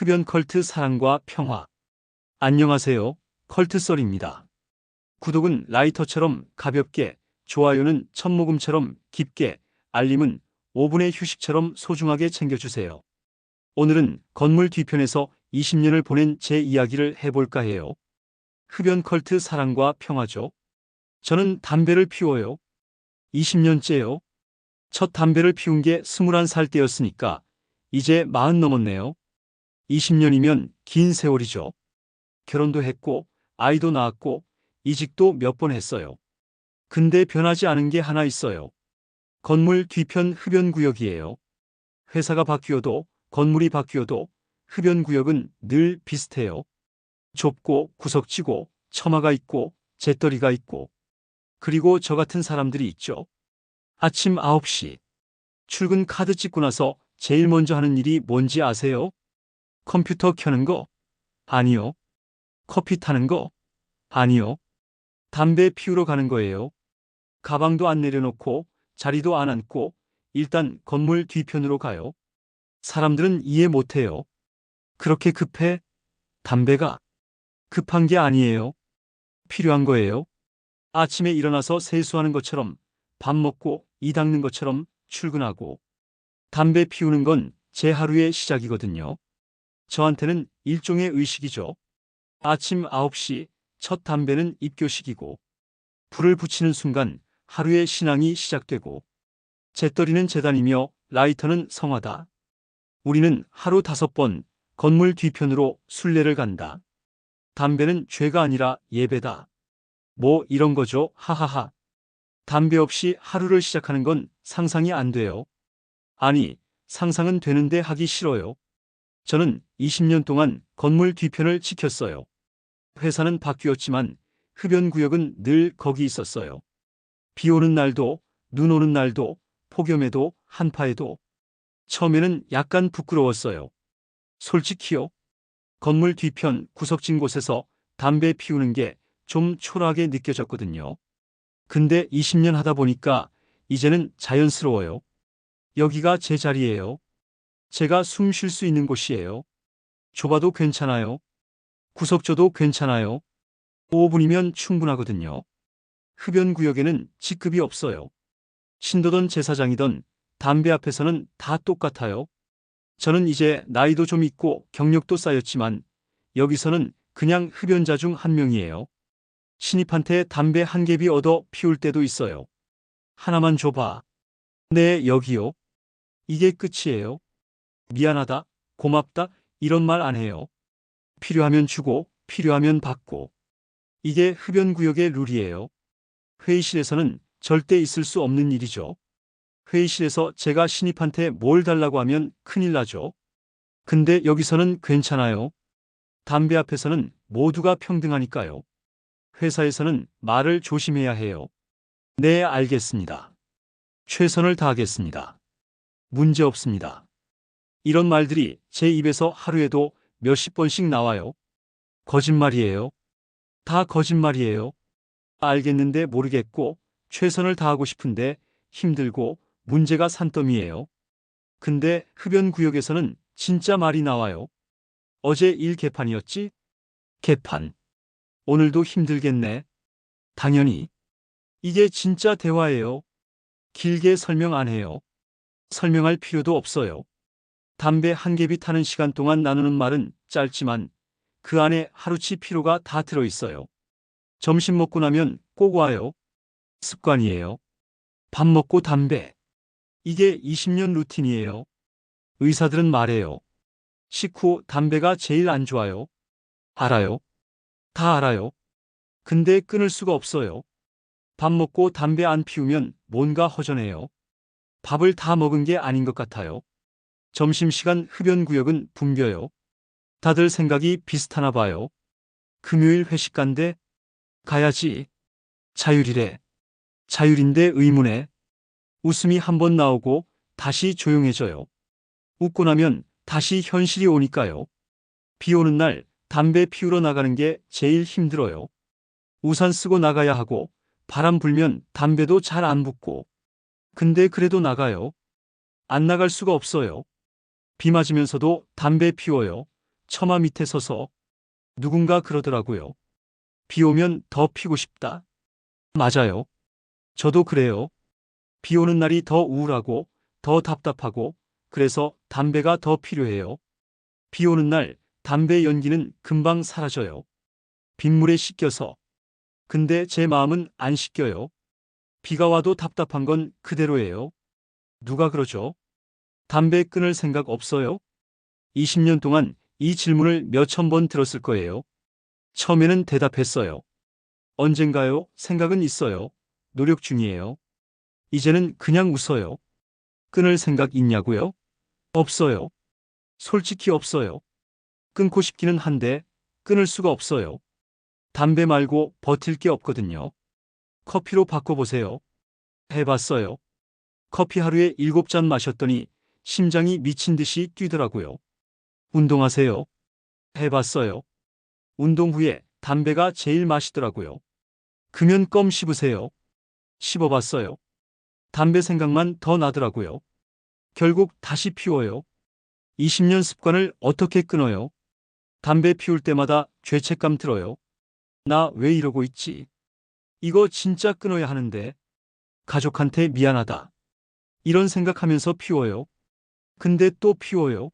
흡연 컬트 사랑과 평화. 안녕하세요. 컬트썰입니다. 구독은 라이터처럼 가볍게, 좋아요는 첫 모금처럼 깊게, 알림은 5분의 휴식처럼 소중하게 챙겨주세요. 오늘은 건물 뒤편에서 20년을 보낸 제 이야기를 해볼까 해요. 흡연 컬트 사랑과 평화죠. 저는 담배를 피워요. 20년째요. 첫 담배를 피운 게 21살 때였으니까 이제 40 넘었네요. 20년이면 긴 세월이죠. 결혼도 했고 아이도 낳았고 이직도 몇 번 했어요. 근데 변하지 않은 게 하나 있어요. 건물 뒤편 흡연구역이에요. 회사가 바뀌어도 건물이 바뀌어도 흡연구역은 늘 비슷해요. 좁고 구석지고 처마가 있고 재떨이가 있고 그리고 저 같은 사람들이 있죠. 아침 9시 출근 카드 찍고 나서 제일 먼저 하는 일이 뭔지 아세요? 컴퓨터 켜는 거? 아니요. 커피 타는 거? 아니요. 담배 피우러 가는 거예요. 가방도 안 내려놓고 자리도 안 앉고 일단 건물 뒤편으로 가요. 사람들은 이해 못해요. 그렇게 급해? 담배가 급한 게 아니에요. 필요한 거예요. 아침에 일어나서 세수하는 것처럼 밥 먹고 이 닦는 것처럼 출근하고 담배 피우는 건 제 하루의 시작이거든요. 저한테는 일종의 의식이죠. 아침 9시 첫 담배는 입교식이고 불을 붙이는 순간 하루의 신앙이 시작되고 재떨이는 제단이며 라이터는 성화다. 우리는 하루 5번 건물 뒤편으로 순례를 간다. 담배는 죄가 아니라 예배다. 뭐 이런 거죠. 하하하. 담배 없이 하루를 시작하는 건 상상이 안 돼요. 아니, 상상은 되는데 하기 싫어요. 저는 20년 동안 건물 뒤편을 지켰어요. 회사는 바뀌었지만 흡연구역은 늘 거기 있었어요. 비 오는 날도, 눈 오는 날도, 폭염에도, 한파에도. 처음에는 약간 부끄러웠어요. 솔직히요. 건물 뒤편 구석진 곳에서 담배 피우는 게 좀 초라하게 느껴졌거든요. 근데 20년 하다 보니까 이제는 자연스러워요. 여기가 제 자리예요. 제가 숨 쉴 수 있는 곳이에요. 좁아도 괜찮아요. 구석져도 괜찮아요. 5분이면 충분하거든요. 흡연구역에는 직급이 없어요. 신도든 제사장이든 담배 앞에서는 다 똑같아요. 저는 이제 나이도 좀 있고 경력도 쌓였지만 여기서는 그냥 흡연자 중 한 명이에요. 신입한테 담배 한 갭이 얻어 피울 때도 있어요. 하나만 줘봐. 네, 여기요. 이게 끝이에요. 미안하다, 고맙다, 이런 말 안 해요. 필요하면 주고, 필요하면 받고. 이게 흡연구역의 룰이에요. 회의실에서는 절대 있을 수 없는 일이죠. 회의실에서 제가 신입한테 뭘 달라고 하면 큰일 나죠. 근데 여기서는 괜찮아요. 담배 앞에서는 모두가 평등하니까요. 회사에서는 말을 조심해야 해요. 네, 알겠습니다. 최선을 다하겠습니다. 문제 없습니다. 이런 말들이 제 입에서 하루에도 몇십 번씩 나와요. 거짓말이에요. 다 거짓말이에요. 알겠는데 모르겠고 최선을 다하고 싶은데 힘들고 문제가 산더미예요. 근데 흡연구역에서는 진짜 말이 나와요. 어제 일 개판이었지? 개판. 오늘도 힘들겠네. 당연히. 이게 진짜 대화예요. 길게 설명 안 해요. 설명할 필요도 없어요. 담배 한 갭이 타는 시간 동안 나누는 말은 짧지만 그 안에 하루치 피로가 다 들어있어요. 점심 먹고 나면 꼭 와요. 습관이에요. 밥 먹고 담배. 이게 20년 루틴이에요. 의사들은 말해요. 식후 담배가 제일 안 좋아요. 알아요. 다 알아요. 근데 끊을 수가 없어요. 밥 먹고 담배 안 피우면 뭔가 허전해요. 밥을 다 먹은 게 아닌 것 같아요. 점심시간 흡연구역은 붐벼요. 다들 생각이 비슷하나 봐요. 금요일 회식 간대? 가야지. 자율이래. 자율인데 의문에. 웃음이 한 번 나오고 다시 조용해져요. 웃고 나면 다시 현실이 오니까요. 비 오는 날 담배 피우러 나가는 게 제일 힘들어요. 우산 쓰고 나가야 하고 바람 불면 담배도 잘 안 붙고. 근데 그래도 나가요. 안 나갈 수가 없어요. 비 맞으면서도 담배 피워요. 처마 밑에 서서 누군가 그러더라고요. 비 오면 더 피고 싶다. 맞아요. 저도 그래요. 비 오는 날이 더 우울하고 더 답답하고 그래서 담배가 더 필요해요. 비 오는 날 담배 연기는 금방 사라져요. 빗물에 씻겨서. 근데 제 마음은 안 씻겨요. 비가 와도 답답한 건 그대로예요. 누가 그러죠? 담배 끊을 생각 없어요? 20년 동안 이 질문을 몇천 번 들었을 거예요. 처음에는 대답했어요. 언젠가요? 생각은 있어요. 노력 중이에요. 이제는 그냥 웃어요. 끊을 생각 있냐고요? 없어요. 솔직히 없어요. 끊고 싶기는 한데 끊을 수가 없어요. 담배 말고 버틸 게 없거든요. 커피로 바꿔보세요. 해봤어요. 커피 하루에 7잔 마셨더니 심장이 미친 듯이 뛰더라고요. 운동하세요. 해봤어요. 운동 후에 담배가 제일 맛있더라고요. 금연 껌 씹으세요. 씹어봤어요. 담배 생각만 더 나더라고요. 결국 다시 피워요. 20년 습관을 어떻게 끊어요? 담배 피울 때마다 죄책감 들어요. 나 왜 이러고 있지? 이거 진짜 끊어야 하는데. 가족한테 미안하다. 이런 생각하면서 피워요. 근데 또 피워요.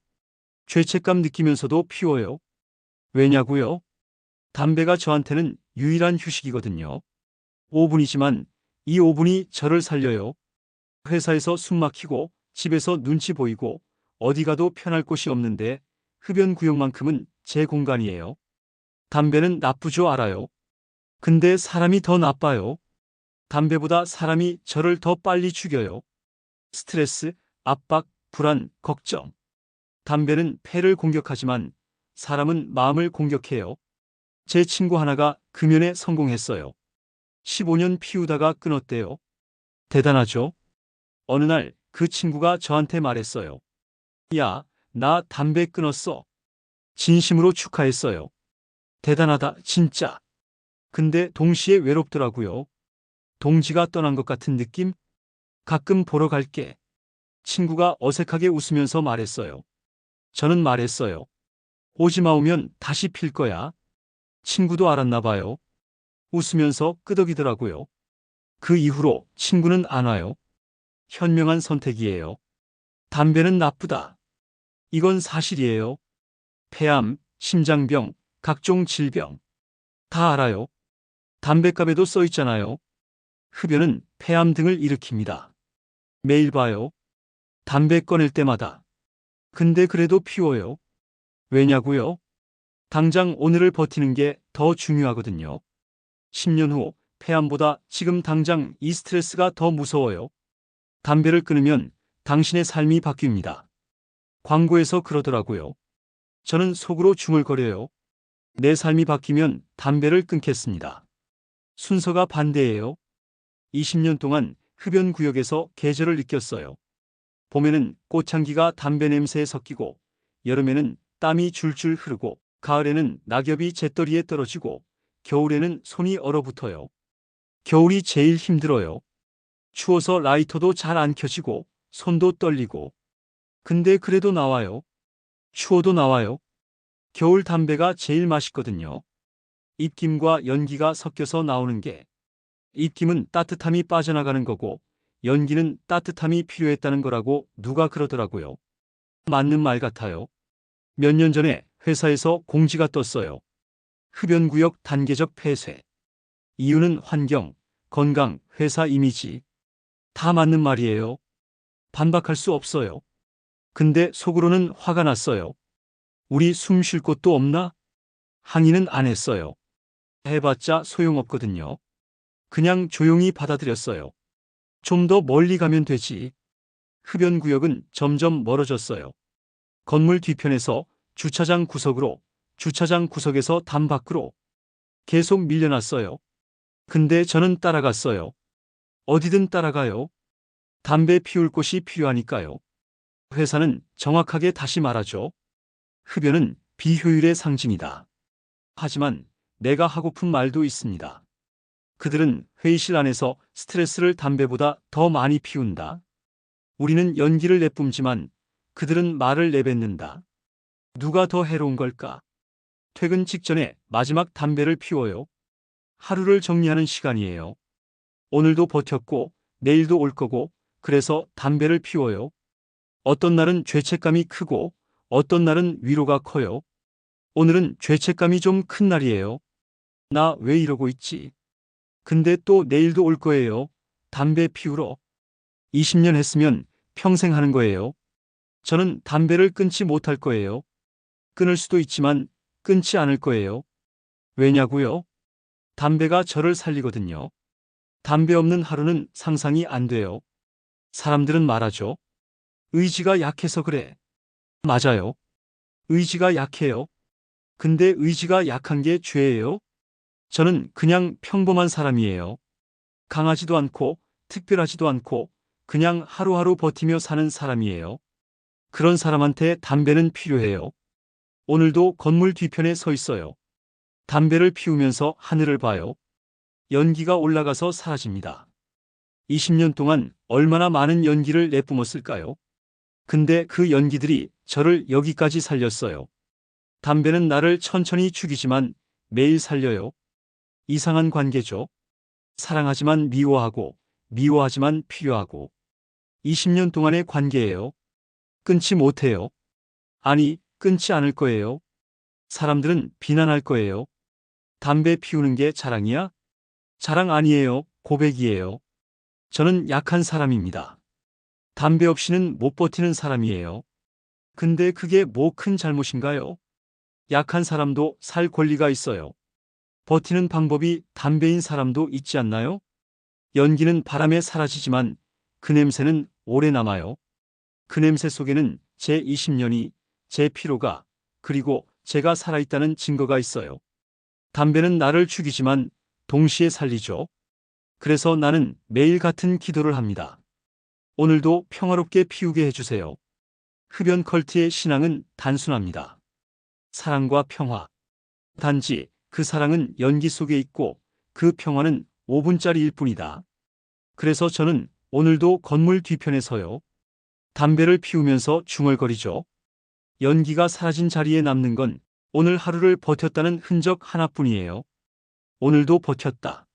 죄책감 느끼면서도 피워요. 왜냐고요? 담배가 저한테는 유일한 휴식이거든요. 5분이지만 이 5분이 저를 살려요. 회사에서 숨 막히고 집에서 눈치 보이고 어디 가도 편할 곳이 없는데 흡연 구역만큼은 제 공간이에요. 담배는 나쁘죠 알아요. 근데 사람이 더 나빠요. 담배보다 사람이 저를 더 빨리 죽여요. 스트레스, 압박, 불안, 걱정. 담배는 폐를 공격하지만 사람은 마음을 공격해요. 제 친구 하나가 금연에 성공했어요. 15년 피우다가 끊었대요. 대단하죠? 어느 날 그 친구가 저한테 말했어요. 야, 나 담배 끊었어. 진심으로 축하했어요. 대단하다, 진짜. 근데 동시에 외롭더라고요. 동지가 떠난 것 같은 느낌? 가끔 보러 갈게. 친구가 어색하게 웃으면서 말했어요. 저는 말했어요. 오지 마 오면 다시 필 거야. 친구도 알았나 봐요. 웃으면서 끄덕이더라고요. 그 이후로 친구는 안 와요. 현명한 선택이에요. 담배는 나쁘다. 이건 사실이에요. 폐암, 심장병, 각종 질병. 다 알아요. 담뱃갑에도 써 있잖아요. 흡연은 폐암 등을 일으킵니다. 매일 봐요. 담배 꺼낼 때마다. 근데 그래도 피워요. 왜냐고요? 당장 오늘을 버티는 게 더 중요하거든요. 10년 후 폐암보다 지금 당장 이 스트레스가 더 무서워요. 담배를 끊으면 당신의 삶이 바뀝니다. 광고에서 그러더라고요. 저는 속으로 중얼거려요. 내 삶이 바뀌면 담배를 끊겠습니다. 순서가 반대예요. 20년 동안 흡연 구역에서 계절을 느꼈어요. 봄에는 꽃향기가 담배 냄새에 섞이고, 여름에는 땀이 줄줄 흐르고, 가을에는 낙엽이 재떨이에 떨어지고, 겨울에는 손이 얼어붙어요. 겨울이 제일 힘들어요. 추워서 라이터도 잘 안 켜지고, 손도 떨리고. 근데 그래도 나와요. 추워도 나와요. 겨울 담배가 제일 맛있거든요. 입김과 연기가 섞여서 나오는 게. 입김은 따뜻함이 빠져나가는 거고, 연기는 따뜻함이 필요했다는 거라고 누가 그러더라고요. 맞는 말 같아요. 몇 년 전에 회사에서 공지가 떴어요. 흡연구역 단계적 폐쇄. 이유는 환경, 건강, 회사 이미지. 다 맞는 말이에요. 반박할 수 없어요. 근데 속으로는 화가 났어요. 우리 숨 쉴 곳도 없나? 항의는 안 했어요. 해봤자 소용없거든요. 그냥 조용히 받아들였어요. 좀 더 멀리 가면 되지. 흡연구역은 점점 멀어졌어요. 건물 뒤편에서 주차장 구석으로, 주차장 구석에서 담 밖으로 계속 밀려났어요. 근데 저는 따라갔어요. 어디든 따라가요. 담배 피울 곳이 필요하니까요. 회사는 정확하게 다시 말하죠. 흡연은 비효율의 상징이다. 하지만 내가 하고픈 말도 있습니다. 그들은 회의실 안에서 스트레스를 담배보다 더 많이 피운다. 우리는 연기를 내뿜지만 그들은 말을 내뱉는다. 누가 더 해로운 걸까? 퇴근 직전에 마지막 담배를 피워요. 하루를 정리하는 시간이에요. 오늘도 버텼고, 내일도 올 거고, 그래서 담배를 피워요. 어떤 날은 죄책감이 크고, 어떤 날은 위로가 커요. 오늘은 죄책감이 좀 큰 날이에요. 나 왜 이러고 있지? 근데 또 내일도 올 거예요. 담배 피우러. 20년 했으면 평생 하는 거예요. 저는 담배를 끊지 못할 거예요. 끊을 수도 있지만 끊지 않을 거예요. 왜냐고요? 담배가 저를 살리거든요. 담배 없는 하루는 상상이 안 돼요. 사람들은 말하죠. 의지가 약해서 그래. 맞아요. 의지가 약해요. 근데 의지가 약한 게 죄예요? 저는 그냥 평범한 사람이에요. 강하지도 않고 특별하지도 않고 그냥 하루하루 버티며 사는 사람이에요. 그런 사람한테 담배는 필요해요. 오늘도 건물 뒤편에 서 있어요. 담배를 피우면서 하늘을 봐요. 연기가 올라가서 사라집니다. 20년 동안 얼마나 많은 연기를 내뿜었을까요? 근데 그 연기들이 저를 여기까지 살렸어요. 담배는 나를 천천히 죽이지만 매일 살려요. 이상한 관계죠. 사랑하지만 미워하고, 미워하지만 필요하고. 20년 동안의 관계예요. 끊지 못해요. 아니, 끊지 않을 거예요. 사람들은 비난할 거예요. 담배 피우는 게 자랑이야? 자랑 아니에요. 고백이에요. 저는 약한 사람입니다. 담배 없이는 못 버티는 사람이에요. 근데 그게 뭐 큰 잘못인가요? 약한 사람도 살 권리가 있어요. 버티는 방법이 담배인 사람도 있지 않나요? 연기는 바람에 사라지지만 그 냄새는 오래 남아요. 그 냄새 속에는 제 20년이, 제 피로가, 그리고 제가 살아있다는 증거가 있어요. 담배는 나를 죽이지만 동시에 살리죠. 그래서 나는 매일 같은 기도를 합니다. 오늘도 평화롭게 피우게 해주세요. 흡연 컬트의 신앙은 단순합니다. 사랑과 평화. 단지 그 사랑은 연기 속에 있고 그 평화는 5분짜리일 뿐이다. 그래서 저는 오늘도 건물 뒤편에 서요. 담배를 피우면서 중얼거리죠. 연기가 사라진 자리에 남는 건 오늘 하루를 버텼다는 흔적 하나뿐이에요. 오늘도 버텼다.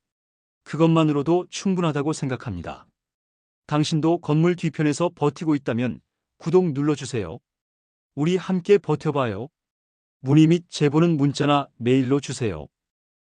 그것만으로도 충분하다고 생각합니다. 당신도 건물 뒤편에서 버티고 있다면 구독 눌러주세요. 우리 함께 버텨봐요. 문의 및 제보는 문자나 메일로 주세요.